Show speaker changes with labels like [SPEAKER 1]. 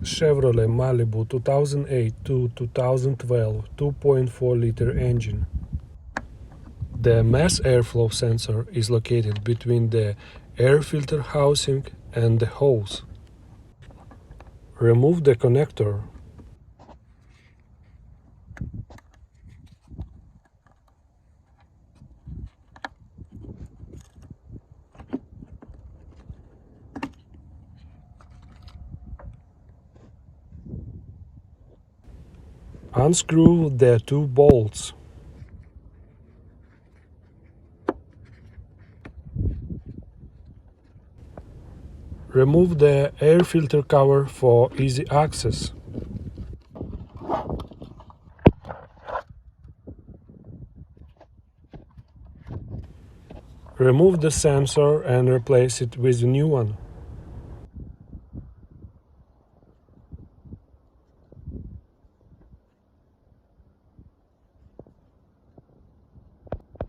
[SPEAKER 1] Chevrolet Malibu 2008 to 2012 2.4-liter engine. The mass airflow sensor is located between the air filter housing and the hose. Remove the connector. Unscrew the two bolts. Remove the air filter cover for easy access. Remove the sensor and replace it with a new one.